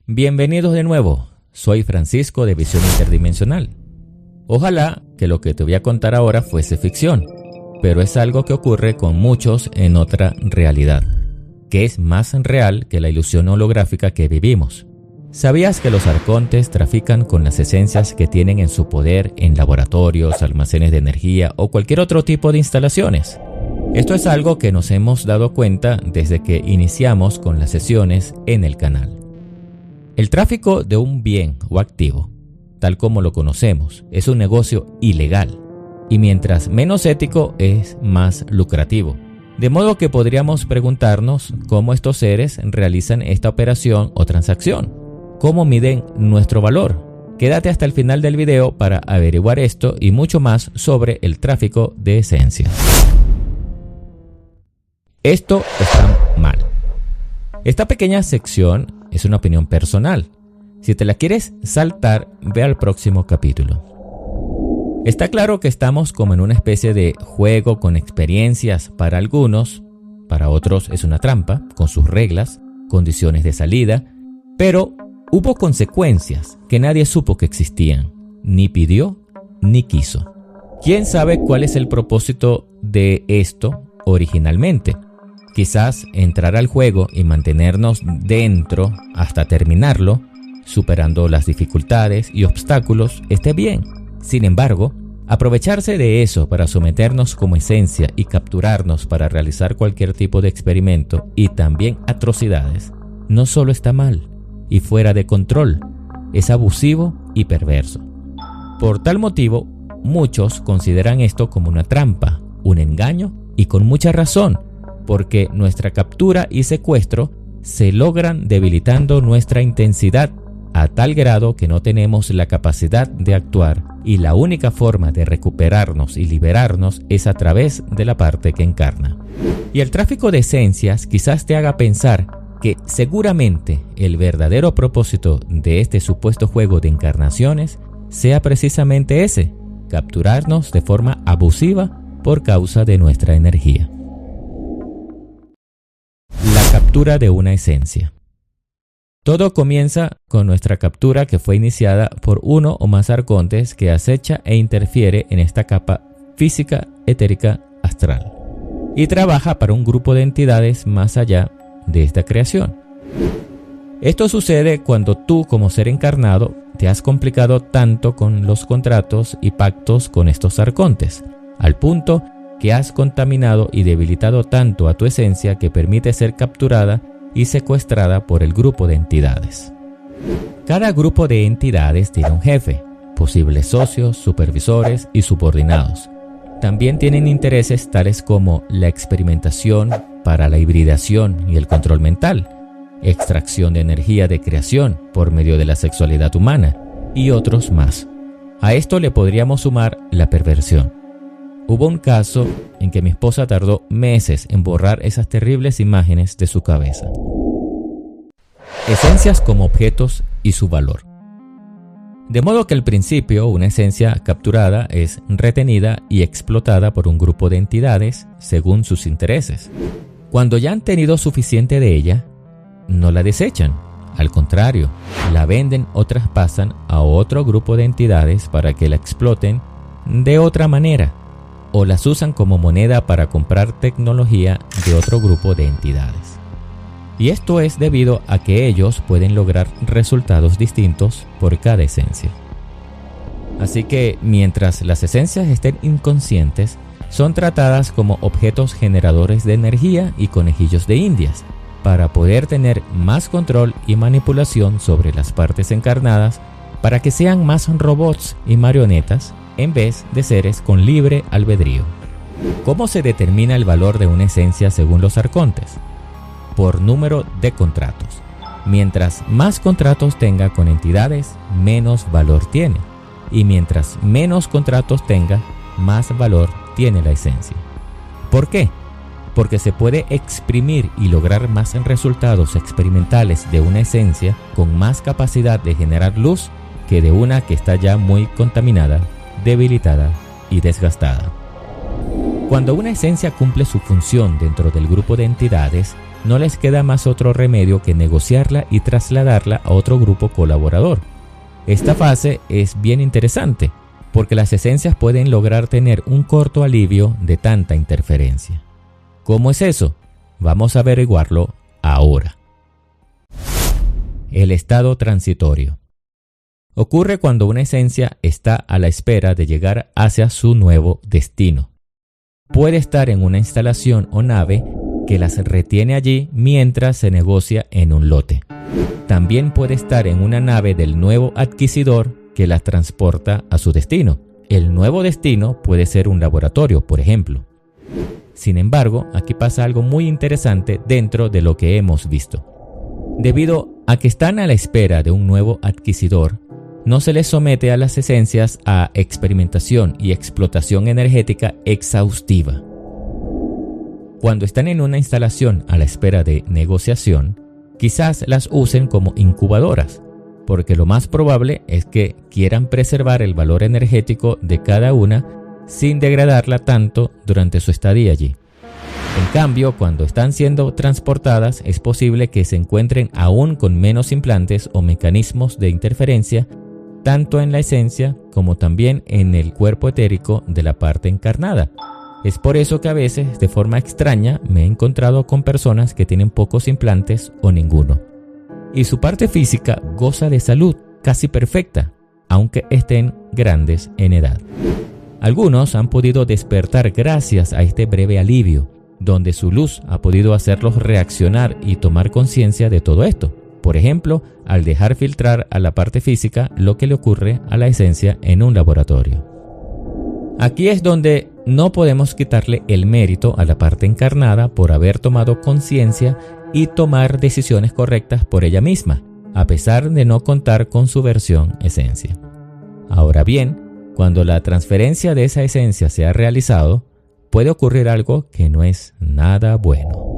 Bienvenidos de nuevo, soy Francisco de Visión Interdimensional. Ojalá que lo que te voy a contar ahora fuese ficción, pero es algo que ocurre con muchos en otra realidad, que es más real que la ilusión holográfica que vivimos. ¿Sabías que los arcontes trafican con las esencias que tienen en su poder en laboratorios, almacenes de energía o cualquier otro tipo de instalaciones? Esto es algo que nos hemos dado cuenta desde que iniciamos con las sesiones en el canal. El tráfico de un bien o activo, tal como lo conocemos, es un negocio ilegal y mientras menos ético es más lucrativo. De modo que podríamos preguntarnos cómo estos seres realizan esta operación o transacción. ¿Cómo miden nuestro valor? Quédate hasta el final del video para averiguar esto y mucho más sobre el tráfico de esencias. Esto está mal. Esta pequeña sección es una opinión personal. Si te la quieres saltar, ve al próximo capítulo. Está claro que estamos como en una especie de juego con experiencias para algunos, para otros es una trampa, con sus reglas, condiciones de salida, pero hubo consecuencias que nadie supo que existían, ni pidió ni quiso. ¿Quién sabe cuál es el propósito de esto originalmente? Quizás entrar al juego y mantenernos dentro hasta terminarlo, superando las dificultades y obstáculos, esté bien. Sin embargo, aprovecharse de eso para someternos como esencia y capturarnos para realizar cualquier tipo de experimento y también atrocidades, no solo está mal y fuera de control, es abusivo y perverso. Por tal motivo, muchos consideran esto como una trampa, un engaño y con mucha razón, porque nuestra captura y secuestro se logran debilitando nuestra intensidad a tal grado que no tenemos la capacidad de actuar y la única forma de recuperarnos y liberarnos es a través de la parte que encarna. Y el tráfico de esencias quizás te haga pensar que seguramente el verdadero propósito de este supuesto juego de encarnaciones sea precisamente ese, capturarnos de forma abusiva por causa de nuestra energía. La captura de una esencia. Todo comienza con nuestra captura que fue iniciada por uno o más arcontes que acecha e interfiere en esta capa física, etérica, astral y trabaja para un grupo de entidades más allá de esta creación. Esto sucede cuando tú como ser encarnado te has complicado tanto con los contratos y pactos con estos arcontes, al punto que has contaminado y debilitado tanto a tu esencia que permite ser capturada y secuestrada por el grupo de entidades. Cada grupo de entidades tiene un jefe, posibles socios, supervisores y subordinados. También tienen intereses tales como la experimentación para la hibridación y el control mental, extracción de energía de creación por medio de la sexualidad humana y otros más. A esto le podríamos sumar la perversión. Hubo un caso en que mi esposa tardó meses en borrar esas terribles imágenes de su cabeza. Esencias como objetos y su valor. De modo que al principio una esencia capturada es retenida y explotada por un grupo de entidades según sus intereses. Cuando ya han tenido suficiente de ella, no la desechan. Al contrario, la venden o traspasan a otro grupo de entidades para que la exploten de otra manera, o las usan como moneda para comprar tecnología de otro grupo de entidades. Y esto es debido a que ellos pueden lograr resultados distintos por cada esencia. Así que mientras las esencias estén inconscientes, son tratadas como objetos generadores de energía y conejillos de indias, para poder tener más control y manipulación sobre las partes encarnadas, para que sean más robots y marionetas en vez de seres con libre albedrío. ¿Cómo se determina el valor de una esencia según los arcontes? Por número de contratos. Mientras más contratos tenga con entidades, menos valor tiene. Y mientras menos contratos tenga, más valor tiene la esencia. ¿Por qué? Porque se puede exprimir y lograr más resultados experimentales de una esencia con más capacidad de generar luz que de una que está ya muy contaminada, debilitada y desgastada. Cuando una esencia cumple su función dentro del grupo de entidades, no les queda más otro remedio que negociarla y trasladarla a otro grupo colaborador. Esta fase es bien interesante, porque las esencias pueden lograr tener un corto alivio de tanta interferencia. ¿Cómo es eso? Vamos a averiguarlo ahora. El estado transitorio. Ocurre cuando una esencia está a la espera de llegar hacia su nuevo destino. Puede estar en una instalación o nave que las retiene allí mientras se negocia en un lote. También puede estar en una nave del nuevo adquisidor que las transporta a su destino. El nuevo destino puede ser un laboratorio, por ejemplo. Sin embargo, aquí pasa algo muy interesante dentro de lo que hemos visto. Debido a que están a la espera de un nuevo adquisidor, no se les somete a las esencias a experimentación y explotación energética exhaustiva. Cuando están en una instalación a la espera de negociación, quizás las usen como incubadoras, porque lo más probable es que quieran preservar el valor energético de cada una sin degradarla tanto durante su estadía allí. En cambio, cuando están siendo transportadas, es posible que se encuentren aún con menos implantes o mecanismos de interferencia, tanto en la esencia como también en el cuerpo etérico de la parte encarnada. Es por eso que a veces, de forma extraña, me he encontrado con personas que tienen pocos implantes o ninguno. Y su parte física goza de salud casi perfecta, aunque estén grandes en edad. Algunos han podido despertar gracias a este breve alivio, donde su luz ha podido hacerlos reaccionar y tomar conciencia de todo esto. Por ejemplo, al dejar filtrar a la parte física lo que le ocurre a la esencia en un laboratorio. Aquí es donde no podemos quitarle el mérito a la parte encarnada por haber tomado conciencia y tomar decisiones correctas por ella misma, a pesar de no contar con su versión esencia. Ahora bien, cuando la transferencia de esa esencia se ha realizado, puede ocurrir algo que no es nada bueno.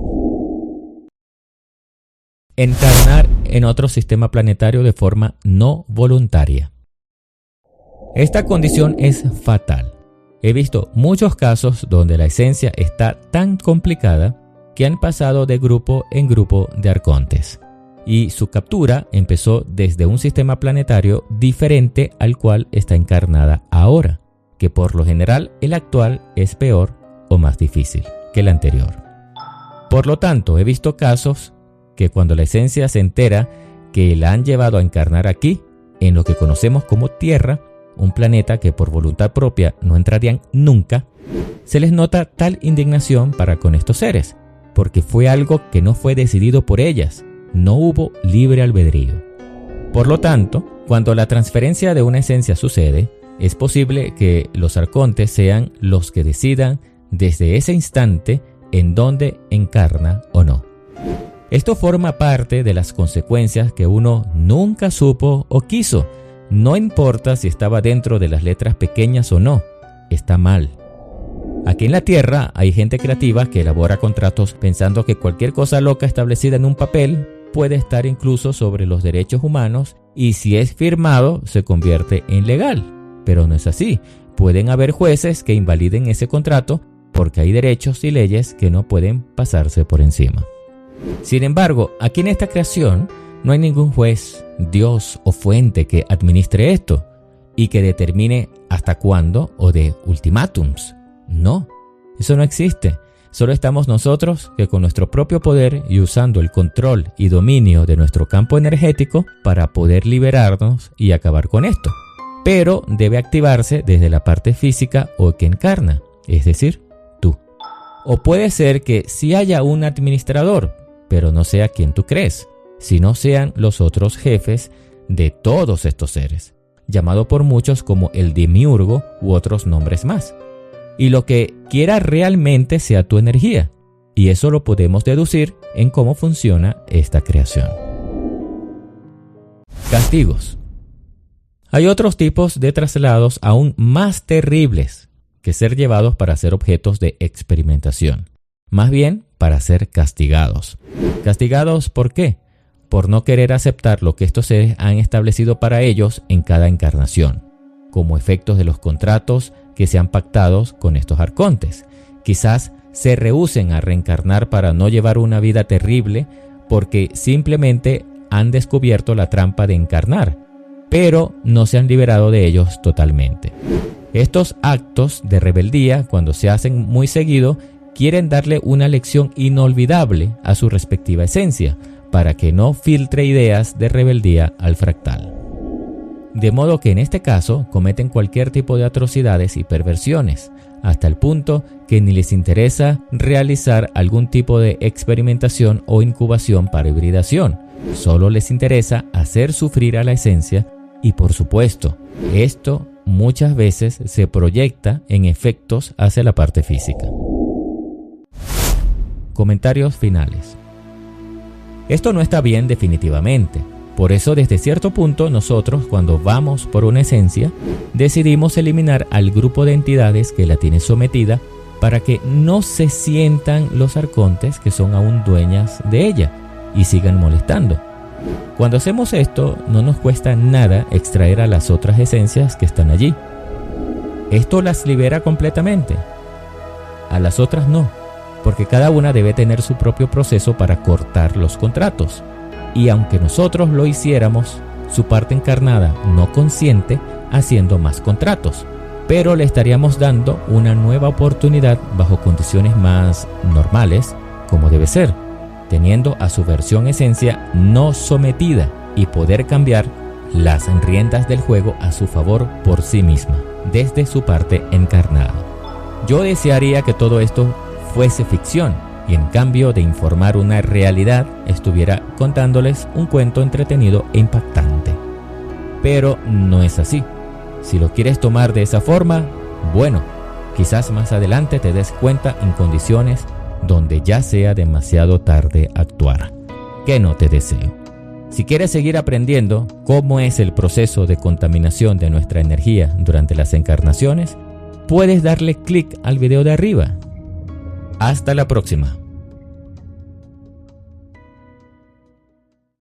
Encarnar en otro sistema planetario de forma no voluntaria. Esta condición es fatal. He visto muchos casos donde la esencia está tan complicada que han pasado de grupo en grupo de arcontes, y su captura empezó desde un sistema planetario diferente al cual está encarnada ahora, que por lo general el actual es peor o más difícil que el anterior. Por lo tanto, he visto casos que cuando la esencia se entera que la han llevado a encarnar aquí, en lo que conocemos como Tierra, un planeta que por voluntad propia no entrarían nunca, se les nota tal indignación para con estos seres, porque fue algo que no fue decidido por ellas, no hubo libre albedrío. Por lo tanto, cuando la transferencia de una esencia sucede, es posible que los arcontes sean los que decidan desde ese instante en dónde encarna o no. Esto forma parte de las consecuencias que uno nunca supo o quiso. No importa si estaba dentro de las letras pequeñas o no, está mal. Aquí en la Tierra hay gente creativa que elabora contratos pensando que cualquier cosa loca establecida en un papel puede estar incluso sobre los derechos humanos y si es firmado se convierte en legal. Pero no es así. Pueden haber jueces que invaliden ese contrato porque hay derechos y leyes que no pueden pasarse por encima. Sin embargo, aquí en esta creación no hay ningún juez, Dios o fuente que administre esto y que determine hasta cuándo o de ultimátums. No, eso no existe. Solo estamos nosotros que con nuestro propio poder y usando el control y dominio de nuestro campo energético para poder liberarnos y acabar con esto. Pero debe activarse desde la parte física o que encarna, es decir, tú. O puede ser que sí haya un administrador, pero no sea quien tú crees, sino sean los otros jefes de todos estos seres, llamado por muchos como el demiurgo u otros nombres más. Y lo que quiera realmente sea tu energía, y eso lo podemos deducir en cómo funciona esta creación. Castigos. Hay otros tipos de traslados aún más terribles que ser llevados para ser objetos de experimentación. Más bien, para ser castigados. ¿Castigados por qué? Por no querer aceptar lo que estos seres han establecido para ellos en cada encarnación, como efectos de los contratos que se han pactado con estos arcontes. Quizás se rehúsen a reencarnar para no llevar una vida terrible porque simplemente han descubierto la trampa de encarnar, pero no se han liberado de ellos totalmente. Estos actos de rebeldía, cuando se hacen muy seguido, quieren darle una lección inolvidable a su respectiva esencia, para que no filtre ideas de rebeldía al fractal. De modo que en este caso cometen cualquier tipo de atrocidades y perversiones, hasta el punto que ni les interesa realizar algún tipo de experimentación o incubación para hibridación. Solo les interesa hacer sufrir a la esencia y, por supuesto, esto muchas veces se proyecta en efectos hacia la parte física. Comentarios finales. Esto no está bien definitivamente. Por eso, desde cierto punto, nosotros, cuando vamos por una esencia, decidimos eliminar al grupo de entidades que la tiene sometida para que no se sientan los arcontes que son aún dueñas de ella y sigan molestando. Cuando hacemos esto, no nos cuesta nada extraer a las otras esencias que están allí. Esto las libera completamente. A las otras no, porque cada una debe tener su propio proceso para cortar los contratos. Y aunque nosotros lo hiciéramos, su parte encarnada no consiente haciendo más contratos, pero le estaríamos dando una nueva oportunidad bajo condiciones más normales, como debe ser, teniendo a su versión esencia no sometida y poder cambiar las riendas del juego a su favor por sí misma, desde su parte encarnada. Yo desearía que todo esto fuese ficción, y en cambio de informar una realidad, estuviera contándoles un cuento entretenido e impactante. Pero no es así. Si lo quieres tomar de esa forma, bueno, quizás más adelante te des cuenta en condiciones donde ya sea demasiado tarde actuar, que no te deseo. Si quieres seguir aprendiendo cómo es el proceso de contaminación de nuestra energía durante las encarnaciones, puedes darle clic al video de arriba. Hasta la próxima.